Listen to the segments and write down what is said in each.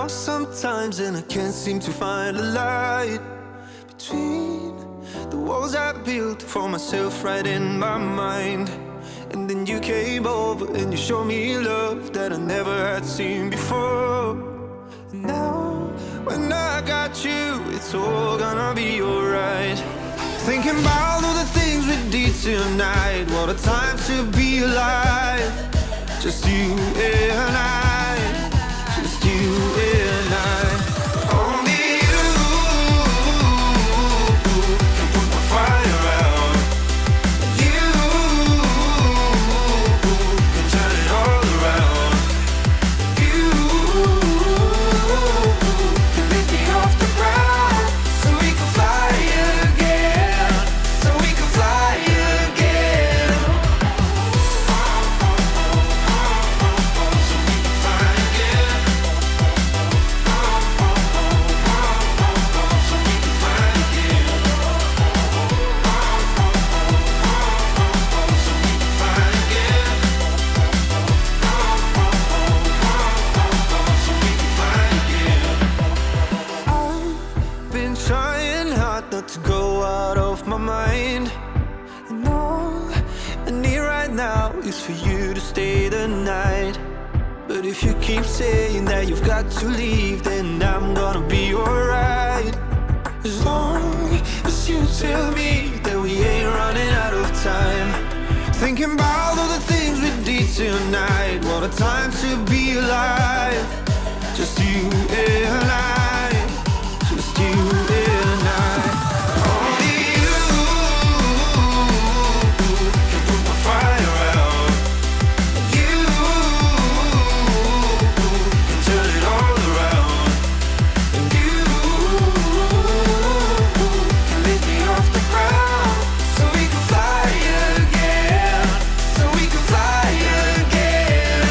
lost sometimes and I can't seem to find a light between the walls I built for myself right in my mind. And then you came over and you showed me love that I never had seen before. And now when I got you, it's all gonna be alright. Thinking about all the things we did tonight. What a time to be alive. Just you and I, just you and I. Only you can put my fire out. You can turn it all around. You can lift me off the ground so we can fly again, so we can fly again. I've been trying hard not to go out of my mind. And all I need right now is for you to stay the night. But if you keep saying that you've got to leave, then I'm gonna be alright. As long as you tell me that we ain't running out of time. Thinking about all the things we did tonight. What a time to be alive. Just you and I, just you and I. Only you can put my fire out. You can turn it all around. And you can lift me off the ground so we can fly again, so we can fly again.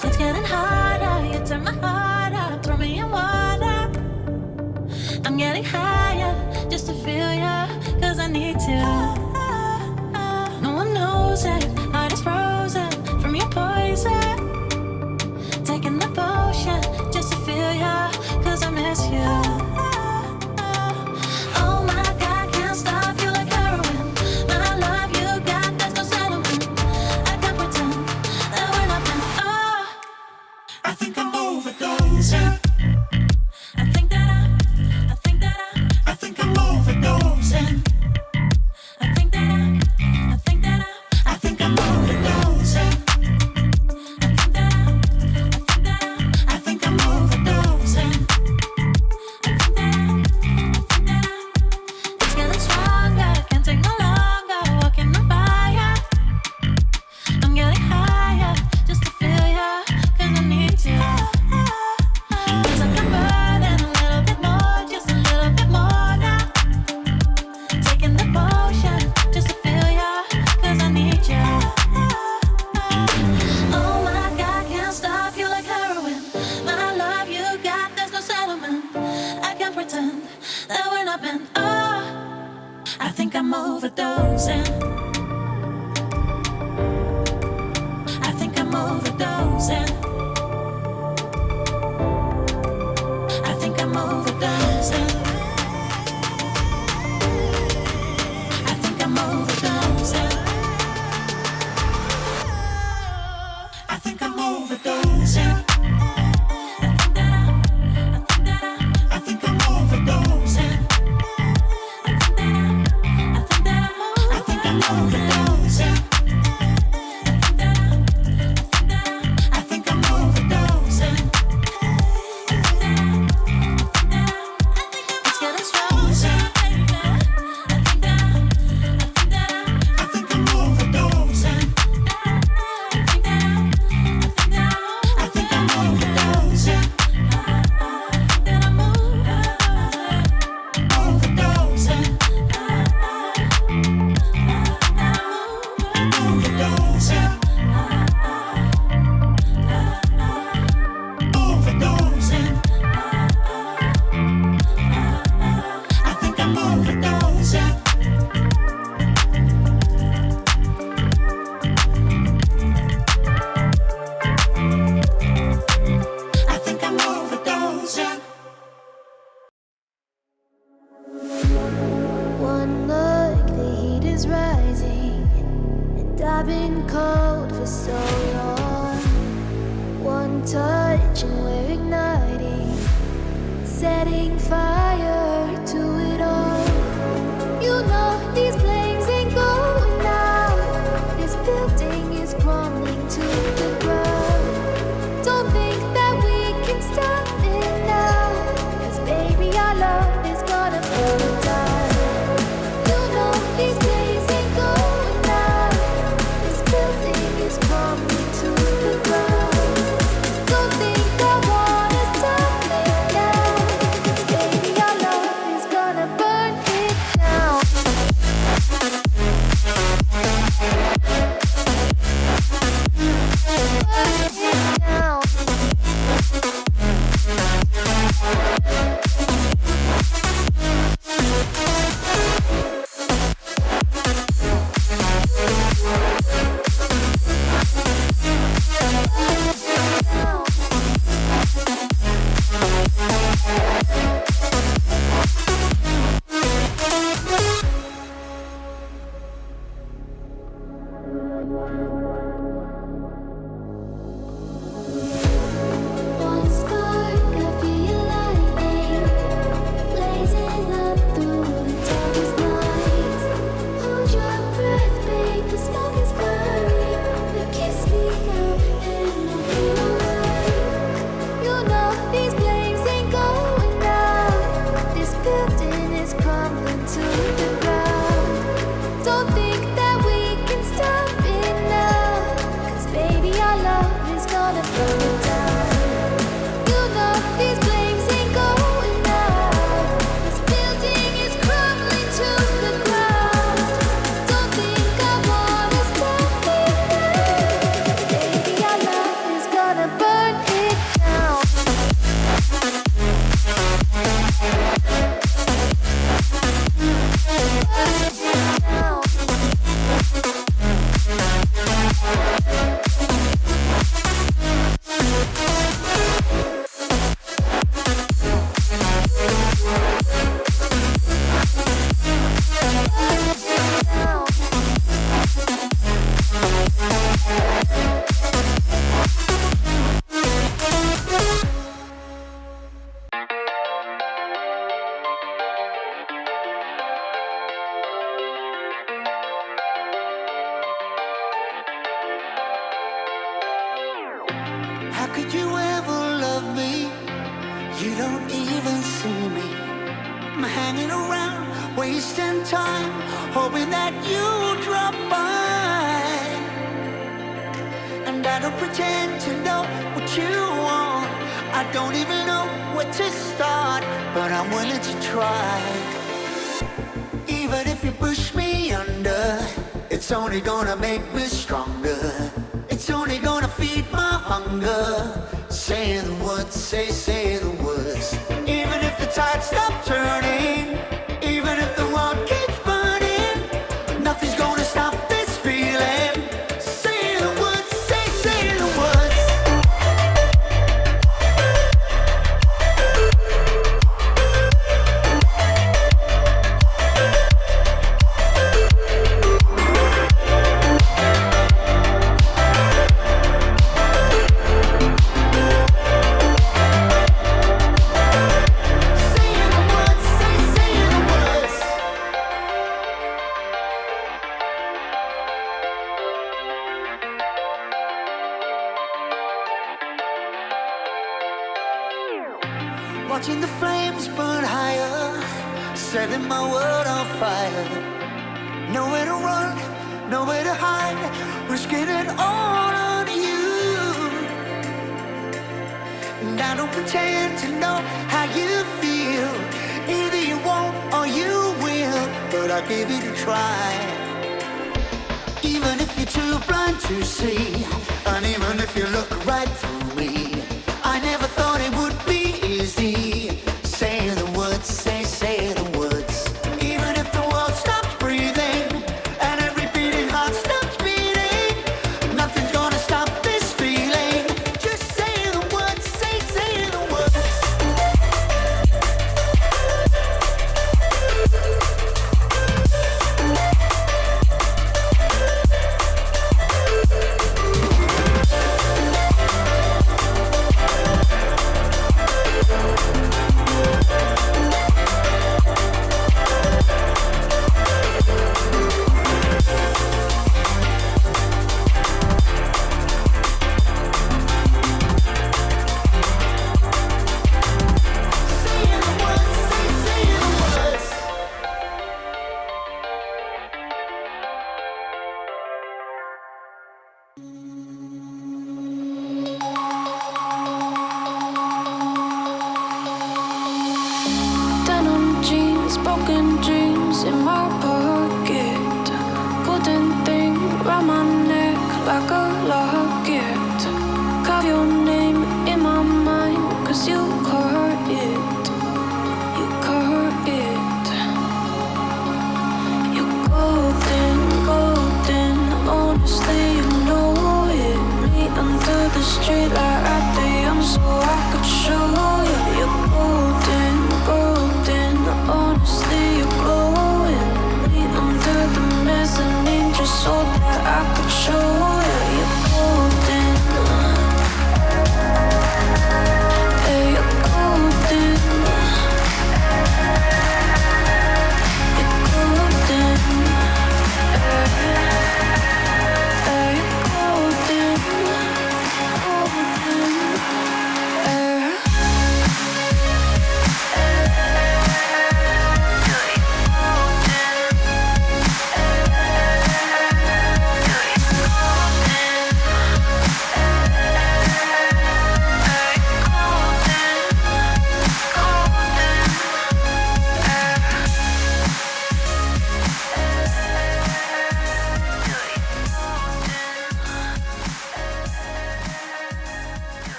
It's getting harder, you turn my heart up, throw me in water. I'm getting higher, just to feel ya, cause I need to. No one knows it, heart is frozen from your poison. Taking the potion, just to feel ya, cause I miss you. Oh my God, can't stop you like heroin. My love you got, there's no settlement. I can't pretend that we're not meant. Oh, I think I'm overdosing. I think that I'm overdosing. I think that I'm I think I'm overdosing. I think that I think I'm overdosing. it's getting stronger, can't take no longer, walking on fire. I'm getting higher, just to feel ya, cause I need to. Feels like I'm burning a little bit more, just a little bit more now. Taking the potion, just to feel ya, cause I need ya. Oh my God, can't stop you like heroin. My love you got, there's no settlement. I can't pretend that we're not meant. Oh, I think I'm overdosing. I think I'm overdosing. I think I'm overdosing. I think I'm overdosing. I think I'm overdosing. I think that I'm I think I'm overdosing. so long. One touch and we're igniting, setting fire to it all. You know these flames ain't going out. This building is crumbling to the ground. Don't think that we can stop it now, 'cause baby our love is gonna burn down. You know these flames ain't going out. This building is crumbling to the ground. Don't think I wanna stop it now, 'cause baby our love is gonna burn it down. One spark, I feel lightning blazing up through the darkest nights. Hold your breath, babe, the smoke is burning. But kiss me out and we'll be alright. You know these flames ain't going out. This building is crumbling to the ground. Don't think that we can stop it now, 'cause baby our love is gonna burn it down. You know these flames ain't going out. This building is crumbling to the ground. Don't think I wanna stop it now, 'cause baby our love is gonna burn it down. How could you ever love me? You don't even see me. I'm hanging around, wasting time, hoping that you drop by. And I don't pretend to know what you want. I don't even know where to start, but I'm willing to try. Even if you push me under, it's only gonna make me stronger. It's only gonna feed my hunger. Say the words, say the words. Even if the tide stops turning, even if the world keeps burning, nothing's gonna stop this feeling. Say the words, say the words. Watching the flames burn higher, setting my world on fire. Nowhere to run, nowhere to hide, risking it all on you. And I don't pretend to know how you feel. Either you won't or you will, but I'll give it a try. Even if you're too blind to see, I need